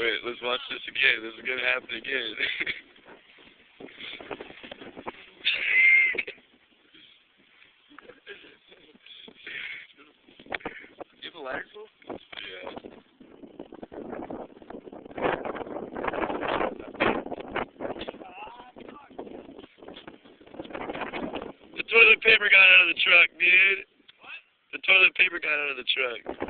Wait, let's watch this again. This is gonna happen again. You have a ladder tool? Yeah. The toilet paper got out of the truck, dude. What? The toilet paper got out of the truck.